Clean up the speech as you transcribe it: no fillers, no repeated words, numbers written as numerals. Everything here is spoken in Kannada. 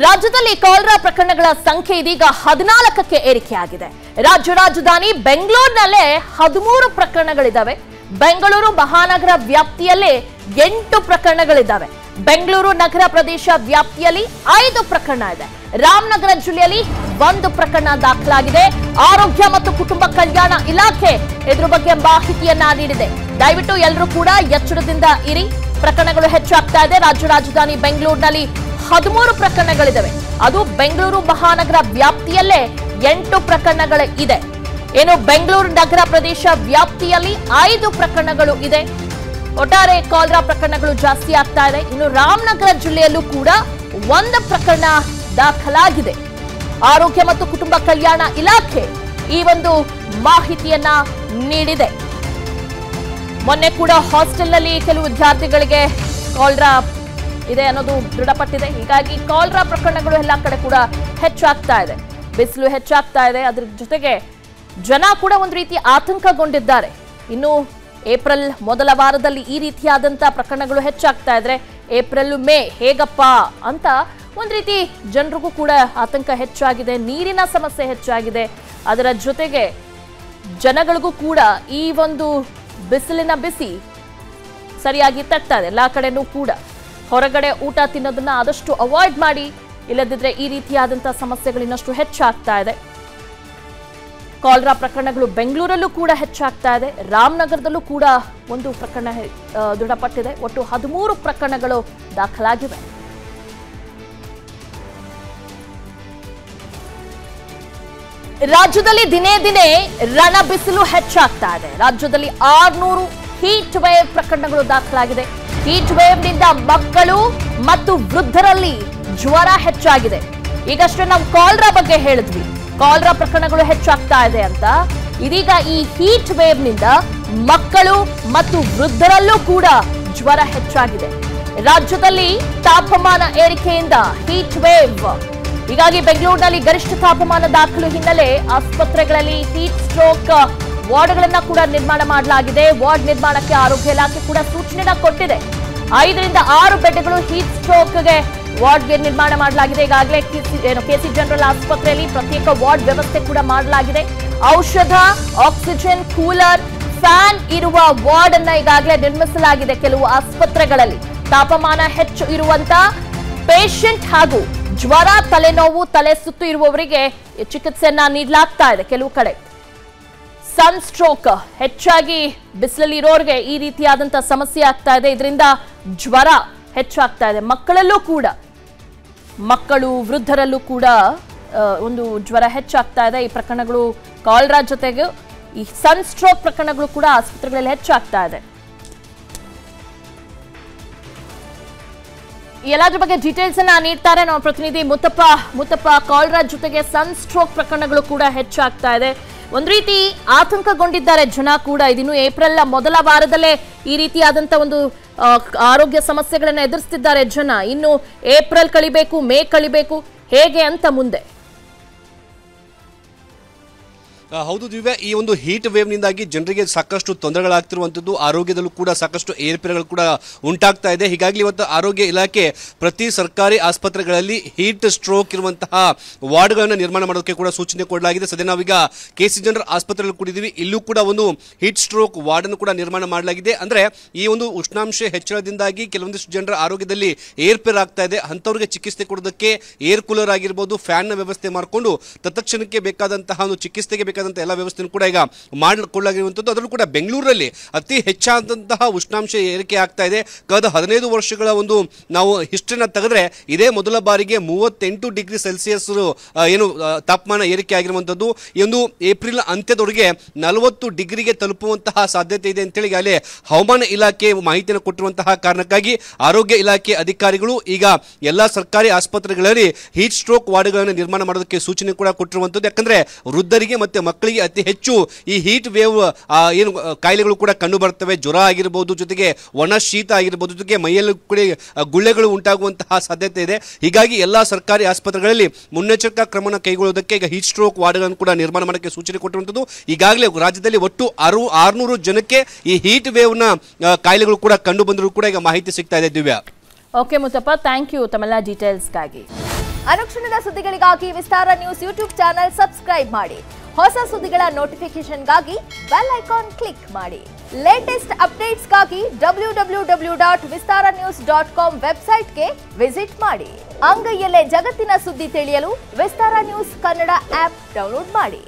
ರಾಜ್ಯದಲ್ಲಿ ಕಾಲರಾ ಪ್ರಕರಣಗಳ ಸಂಖ್ಯೆ ಇದೀಗ 14ಕ್ಕೆ ಏರಿಕೆಯಾಗಿದೆ. ರಾಜ್ಯ ರಾಜಧಾನಿ ಬೆಂಗಳೂರಿನಲ್ಲೇ 13 ಪ್ರಕರಣಗಳಿದ್ದಾವೆ. ಬೆಂಗಳೂರು ಮಹಾನಗರ ವ್ಯಾಪ್ತಿಯಲ್ಲೇ 8 ಪ್ರಕರಣಗಳಿದ್ದಾವೆ. ಬೆಂಗಳೂರು ನಗರ ಪ್ರದೇಶ ವ್ಯಾಪ್ತಿಯಲ್ಲಿ 5 ಪ್ರಕರಣ ಇದೆ. ರಾಮನಗರ ಜಿಲ್ಲೆಯಲ್ಲಿ 1 ಪ್ರಕರಣ ದಾಖಲಾಗಿದೆ. ಆರೋಗ್ಯ ಮತ್ತು ಕುಟುಂಬ ಕಲ್ಯಾಣ ಇಲಾಖೆ ಇದರ ಬಗ್ಗೆ ಮಾಹಿತಿಯನ್ನ ನೀಡಿದೆ. ದಯವಿಟ್ಟು ಎಲ್ಲರೂ ಕೂಡ ಎಚ್ಚರದಿಂದ ಇರಿ. ಪ್ರಕರಣಗಳು ಹೆಚ್ಚಾಗ್ತಾ ಇದೆ. ರಾಜ್ಯ ರಾಜಧಾನಿ ಬೆಂಗಳೂರಿನಲ್ಲಿ 13 ಪ್ರಕರಣಗಳಿವೆ. ಅದು ಬೆಂಗಳೂರು ಮಹಾನಗರ ವ್ಯಾಪ್ತಿಯಲ್ಲೇ 8 ಪ್ರಕರಣಗಳು ಇದೆ. ಏನು ಬೆಂಗಳೂರು ನಗರ ಪ್ರದೇಶ ವ್ಯಾಪ್ತಿಯಲ್ಲಿ 5 ಪ್ರಕರಣಗಳು ಇದೆ. ಒಟ್ಟಾರೆ ಕಾಲರಾ ಪ್ರಕರಣಗಳು ಜಾಸ್ತಿ ಆಗ್ತಾ ಇದೆ. ಇನ್ನು ರಾಮನಗರ ಜಿಲ್ಲೆಯಲ್ಲೂ ಕೂಡ 1 ಪ್ರಕರಣ ದಾಖಲಾಗಿದೆ. ಆರೋಗ್ಯ ಮತ್ತು ಕುಟುಂಬ ಕಲ್ಯಾಣ ಇಲಾಖೆ ಈ ಒಂದು ಮಾಹಿತಿಯನ್ನ ನೀಡಿದೆ. ಮೊನ್ನೆ ಕೂಡ ಹಾಸ್ಟೆಲ್ನಲ್ಲಿ ಕೆಲವು ವಿದ್ಯಾರ್ಥಿಗಳಿಗೆ ಕಾಲರಾ ಇದೆ ಅನ್ನೋದು ದೃಢಪಟ್ಟಿದೆ. ಹೀಗಾಗಿ ಕಾಲರಾ ಪ್ರಕರಣಗಳು ಎಲ್ಲ ಕಡೆ ಕೂಡ ಹೆಚ್ಚಾಗ್ತಾ ಇದೆ. ಬಿಸಿಲು ಹೆಚ್ಚಾಗ್ತಾ ಇದೆ. ಅದರ ಜೊತೆಗೆ ಜನ ಕೂಡ ಒಂದು ರೀತಿ ಆತಂಕಗೊಂಡಿದ್ದಾರೆ. ಇನ್ನು ಏಪ್ರಿಲ್ ಮೊದಲ ವಾರದಲ್ಲಿ ಈ ರೀತಿಯಾದಂಥ ಪ್ರಕರಣಗಳು ಹೆಚ್ಚಾಗ್ತಾ ಇದ್ರೆ ಏಪ್ರಿಲ್ ಮೇ ಹೇಗಪ್ಪ ಅಂತ ಒಂದು ರೀತಿ ಜನರಿಗೂ ಕೂಡ ಆತಂಕ ಹೆಚ್ಚಾಗಿದೆ. ನೀರಿನ ಸಮಸ್ಯೆ ಹೆಚ್ಚಾಗಿದೆ. ಅದರ ಜೊತೆಗೆ ಜನಗಳಿಗೂ ಕೂಡ ಈ ಒಂದು ಬಿಸಿಲಿನ ಬಿಸಿ ಸರಿಯಾಗಿ ತಟ್ತಾ ಇದೆ. ಎಲ್ಲ ಕಡೆನೂ ಕೂಡ ಹೊರಗಡೆ ಊಟ ತಿನ್ನೋದನ್ನ ಆದಷ್ಟು ಅವಾಯ್ಡ್ ಮಾಡಿ, ಇಲ್ಲದಿದ್ರೆ ಈ ರೀತಿಯಾದಂಥ ಸಮಸ್ಯೆಗಳು ಇನ್ನಷ್ಟು ಹೆಚ್ಚಾಗ್ತಾ ಇದೆ. ಕಾಲರಾ ಪ್ರಕರಣಗಳು ಬೆಂಗಳೂರಲ್ಲೂ ಕೂಡ ಹೆಚ್ಚಾಗ್ತಾ ಇದೆ. ರಾಮನಗರದಲ್ಲೂ ಕೂಡ 1 ಪ್ರಕರಣ ದೃಢಪಟ್ಟಿದೆ. ಒಟ್ಟು 13 ಪ್ರಕರಣಗಳು ದಾಖಲಾಗಿವೆ. ರಾಜ್ಯದಲ್ಲಿ ದಿನೇ ದಿನೇ ರಣ ಬಿಸಿಲು ಹೆಚ್ಚಾಗ್ತಾ ಇದೆ. ರಾಜ್ಯದಲ್ಲಿ 600 ಹೀಟ್ ವೇವ್ ಪ್ರಕರಣಗಳು ದಾಖಲಾಗಿದೆ. ಹೀಟ್ ವೇವ್ ನಿಂದ ಮಕ್ಕಳು ಮತ್ತು ವೃದ್ಧರಲ್ಲಿ ಜ್ವರ ಹೆಚ್ಚಾಗಿದೆ. ಈಗಷ್ಟೇ ನಾವು ಕಾಲರಾ ಬಗ್ಗೆ ಹೇಳಿದ್ವಿ, ಕಾಲರಾ ಪ್ರಕರಣಗಳು ಹೆಚ್ಚಾಗ್ತಾ ಇದೆ ಅಂತ. ಇದೀಗ ಈ ಹೀಟ್ ವೇವ್ ನಿಂದ ಮಕ್ಕಳು ಮತ್ತು ವೃದ್ಧರಲ್ಲೂ ಕೂಡ ಜ್ವರ ಹೆಚ್ಚಾಗಿದೆ. ರಾಜ್ಯದಲ್ಲಿ ತಾಪಮಾನ ಏರಿಕೆಯಿಂದ ಹೀಟ್ ವೇವ್, ಹೀಗಾಗಿ ಬೆಂಗಳೂರಿನಲ್ಲಿ ಗರಿಷ್ಠ ತಾಪಮಾನ ದಾಖಲು ಹಿನ್ನೆಲೆ ಆಸ್ಪತ್ರೆಗಳಲ್ಲಿ ಹೀಟ್ ಸ್ಟ್ರೋಕ್ ವಾರ್ಡ್ಗಳನ್ನ ಕೂಡ ನಿರ್ಮಾಣ ಮಾಡಲಾಗಿದೆ. ವಾರ್ಡ್ ನಿರ್ಮಾಣಕ್ಕೆ ಆರೋಗ್ಯ ಇಲಾಖೆ ಕೂಡ ಸೂಚನೆಯನ್ನ ಕೊಟ್ಟಿದೆ. 5 ರಿಂದ 6 ಬೆಡ್ಗಳು ಹೀಟ್ ಸ್ಟ್ರೋಕ್ಗೆ ವಾರ್ಡ್ಗೆ ನಿರ್ಮಾಣ ಮಾಡಲಾಗಿದೆ. ಈಗಾಗಲೇ ಕೆಸಿ ಜನರಲ್ ಆಸ್ಪತ್ರೆಯಲ್ಲಿ ಪ್ರತ್ಯೇಕ ವಾರ್ಡ್ ವ್ಯವಸ್ಥೆ ಕೂಡ ಮಾಡಲಾಗಿದೆ. ಔಷಧ, ಆಕ್ಸಿಜನ್, ಕೂಲರ್, ಫ್ಯಾನ್ ಇರುವ ವಾರ್ಡ್ ಅನ್ನ ಈಗಾಗಲೇ ನಿರ್ಮಿಸಲಾಗಿದೆ. ಕೆಲವು ಆಸ್ಪತ್ರೆಗಳಲ್ಲಿ ತಾಪಮಾನ ಹೆಚ್ಚು ಇರುವಂತ ಪೇಷಂಟ್ ಹಾಗೂ ಜ್ವರ, ತಲೆನೋವು, ತಲೆ ಸುತ್ತು ಇರುವವರಿಗೆ ಚಿಕಿತ್ಸೆಯನ್ನ ನೀಡಲಾಗ್ತಾ ಇದೆ. ಕೆಲವು ಕಡೆ ಸನ್ ಸ್ಟ್ರೋಕ್ ಹೆಚ್ಚಾಗಿ ಬಿಸಿಲಲ್ಲಿ ಇರೋರಿಗೆ ಈ ರೀತಿಯಾದಂಥ ಸಮಸ್ಯೆ ಆಗ್ತಾ ಇದೆ. ಇದರಿಂದ ಜ್ವರ ಹೆಚ್ಚಾಗ್ತಾ ಇದೆ. ಮಕ್ಕಳಲ್ಲೂ ಕೂಡ, ಮಕ್ಕಳು ವೃದ್ಧರಲ್ಲೂ ಕೂಡ ಒಂದು ಜ್ವರ ಹೆಚ್ಚಾಗ್ತಾ ಇದೆ. ಈ ಪ್ರಕರಣಗಳು ಕಾಲರಾ ಜೊತೆಗೆ ಈ ಸನ್ ಸ್ಟ್ರೋಕ್ ಪ್ರಕರಣಗಳು ಕೂಡ ಆಸ್ಪತ್ರೆಗಳಲ್ಲಿ ಹೆಚ್ಚಾಗ್ತಾ ಇದೆ. ಎಲ್ಲದ್ರ ಬಗ್ಗೆ ಡೀಟೇಲ್ಸ್ ಅನ್ನ ನೀಡ್ತಾರೆ ನಮ್ಮ ಪ್ರತಿನಿಧಿ ಮುತ್ತಪ್ಪ. ಕಾಲರಾ ಜೊತೆಗೆ ಸನ್ ಸ್ಟ್ರೋಕ್ ಪ್ರಕರಣಗಳು ಕೂಡ ಹೆಚ್ಚಾಗ್ತಾ ಇದೆ. ಒಂದು ರೀತಿ ಆತಂಕಗೊಂಡಿದ್ದಾರೆ ಜನ ಕೂಡ. ಇದಿನ್ನು ಏಪ್ರಿಲ್ ಮೊದಲ ವಾರದಲ್ಲೇ ಈ ರೀತಿಯಾದಂಥ ಒಂದು ಆರೋಗ್ಯ ಸಮಸ್ಯೆಗಳನ್ನ ಎದುರಿಸ್ತಿದ್ದಾರೆ ಜನ. ಇನ್ನು ಏಪ್ರಿಲ್ ಕಳಿಬೇಕು, ಮೇ ಕಳಿಬೇಕು, ಹೇಗೆ ಅಂತ ಮುಂದೆ? ಹೌದು ದಿವ್ಯಾ, ಈ ಒಂದು ಹೀಟ್ ವೇವ್ನಿಂದಾಗಿ ಜನರಿಗೆ ಸಾಕಷ್ಟು ತೊಂದರೆಗಳಾಗ್ತಿರುವಂಥದ್ದು, ಆರೋಗ್ಯದಲ್ಲೂ ಕೂಡ ಸಾಕಷ್ಟು ಏರ್ಪೇರುಗಳು ಕೂಡ ಉಂಟಾಗ್ತಾ ಇದೆ. ಹೀಗಾಗಿ ಇವತ್ತು ಆರೋಗ್ಯ ಇಲಾಖೆ ಪ್ರತಿ ಸರ್ಕಾರಿ ಆಸ್ಪತ್ರೆಗಳಲ್ಲಿ ಹೀಟ್ ಸ್ಟ್ರೋಕ್ ಇರುವಂತಹ ವಾರ್ಡ್ಗಳನ್ನು ನಿರ್ಮಾಣ ಮಾಡೋದಕ್ಕೆ ಕೂಡ ಸೂಚನೆ ಕೊಡಲಾಗಿದೆ. ಸದ್ಯ ನಾವೀಗ ಕೆಸಿ ಜನರಲ್ ಆಸ್ಪತ್ರೆಯಲ್ಲಿ ಕೂಡಿದ್ದೀವಿ. ಇಲ್ಲೂ ಕೂಡ ಒಂದು ಹೀಟ್ ಸ್ಟ್ರೋಕ್ ವಾರ್ಡ್ ಅನ್ನು ಕೂಡ ನಿರ್ಮಾಣ ಮಾಡಲಾಗಿದೆ. ಅಂದ್ರೆ ಈ ಒಂದು ಉಷ್ಣಾಂಶ ಹೆಚ್ಚಳದಿಂದಾಗಿ ಕೆಲವೊಂದಿಷ್ಟು ಜನರ ಆರೋಗ್ಯದಲ್ಲಿ ಏರ್ಪೇರ್ ಆಗ್ತಾ ಇದೆ. ಅಂಥವ್ರಿಗೆ ಚಿಕಿತ್ಸೆ ಕೊಡೋದಕ್ಕೆ ಏರ್ ಕೂಲರ್ ಆಗಿರ್ಬೋದು, ಫ್ಯಾನ್ ನ ವ್ಯವಸ್ಥೆ ಮಾಡಿಕೊಂಡು ತತ್ಕ್ಷಣಕ್ಕೆ ಬೇಕಾದಂತಹ ಒಂದು ಚಿಕಿತ್ಸೆಗೆ ಎಲ್ಲ ವ್ಯವಸ್ಥೆ ಕೂಡ ಈಗ ಮಾಡಿಕೊಳ್ಳಲಾಗಿರುವಂಥದ್ದು. ಅದರಲ್ಲೂ ಕೂಡ ಬೆಂಗಳೂರಲ್ಲಿ ಅತಿ ಹೆಚ್ಚಾದಂತಹ ಉಷ್ಣಾಂಶ ಏರಿಕೆ ಆಗ್ತಾ ಇದೆ. ಕಳೆದ 15 ವರ್ಷಗಳ ಒಂದು ನಾವು ಹಿಸ್ಟ್ರಿನ ತೆಗೆದ್ರೆ ಇದೇ ಮೊದಲ ಬಾರಿಗೆ 38 ಡಿಗ್ರಿ ಸೆಲ್ಸಿಯಸ್ ಏನು ತಾಪಮಾನ ಏರಿಕೆ ಆಗಿರುವಂಥದ್ದು. ಈ ಒಂದು ಏಪ್ರಿಲ್ ಅಂತ್ಯದೊಳಗೆ 40 ಡಿಗ್ರಿಗೆ ತಲುಪುವಂತಹ ಸಾಧ್ಯತೆ ಇದೆ ಅಂತೇಳಿ ಅಲ್ಲಿ ಹವಾಮಾನ ಇಲಾಖೆ ಮಾಹಿತಿಯನ್ನು ಕೊಟ್ಟಿರುವಂತಹ ಕಾರಣಕ್ಕಾಗಿ ಆರೋಗ್ಯ ಇಲಾಖೆ ಅಧಿಕಾರಿಗಳು ಈಗ ಎಲ್ಲಾ ಸರ್ಕಾರಿ ಆಸ್ಪತ್ರೆಗಳಲ್ಲಿ ಹೀಟ್ ಸ್ಟ್ರೋಕ್ ವಾರ್ಡ್ಗಳನ್ನು ನಿರ್ಮಾಣ ಮಾಡೋದಕ್ಕೆ ಸೂಚನೆ ಕೂಡ ಕೊಟ್ಟಿರುವಂಥದ್ದು. ಯಾಕಂದ್ರೆ ವೃದ್ಧರಿಗೆ ಮತ್ತೆ ಮಕ್ಕಳಿಗೆ ಅತಿ ಹೆಚ್ಚು ಈ ಹೀಟ್ ವೇವ್ ಏನು ಕಾಯಿಲೆಗಳು ಕೂಡ ಕಂಡು ಬರ್ತವೆ. ಜ್ವರ ಆಗಿರಬಹುದು, ಜೊತೆಗೆ ಒಣ ಶೀತ ಆಗಿರಬಹುದು, ಜೊತೆಗೆ ಮೈಯಲ್ಲಿ ಕೂಡ ಗುಳ್ಳೆಗಳು ಉಂಟಾಗುವಂತಹ ಸಾಧ್ಯತೆ ಇದೆ. ಹೀಗಾಗಿ ಎಲ್ಲಾ ಸರ್ಕಾರಿ ಆಸ್ಪತ್ರೆಗಳಲ್ಲಿ ಮುನ್ನೆಚ್ಚರಿಕಾ ಕ್ರಮನ ಕೈಗೊಳ್ಳುವುದಕ್ಕೆ ಈಗ ಹೀಟ್ ಸ್ಟ್ರೋಕ್ ವಾರ್ಡ್ಗಳನ್ನು ಕೂಡ ನಿರ್ಮಾಣ ಮಾಡೋಕ್ಕೆ ಸೂಚನೆ ಕೊಟ್ಟಿರುವಂಥದ್ದು. ಈಗಾಗಲೇ ರಾಜ್ಯದಲ್ಲಿ ಒಟ್ಟು 600 ಜನಕ್ಕೆ ಈ ಹೀಟ್ ವೇವ್ ನ ಕಾಯಿಲೆಗಳು ಕೂಡ ಕಂಡು ಬಂದರೂ ಕೂಡ ಈಗ ಮಾಹಿತಿ ಸಿಗ್ತಾ ಇದೆ. Divya, okay Muthappa, thank you ತಮ್ಮೆಲ್ಲ ಡೀಟೇಲ್ಸ್ಗಾಗಿ. ಅನುಕ್ಷಣದ ಸುದ್ದಿಗಳಿಗಾಗಿ Vistara news YouTube channel subscribe ಮಾಡಿ. ಹೊಸ ಸುದ್ದಿಗಳ ನೋಟಿಫಿಕೇಶನ್ಗಾಗಿ ಬೆಲ್ ಐಕಾನ್ ಕ್ಲಿಕ್ ಮಾಡಿ. ಲೇಟೆಸ್ಟ್ ಅಪ್ಡೇಟ್ಸ್ಗಾಗಿ www.vistaranews.com ವೆಬ್ಸೈಟ್ಗೆ ವಿಸಿಟ್ ಮಾಡಿ. ಅಂಗೈಯಲ್ಲೇ ಜಗತ್ತಿನ ಸುದ್ದಿ ತಿಳಿಯಲು Vistara news Kannada app download ಮಾಡಿ.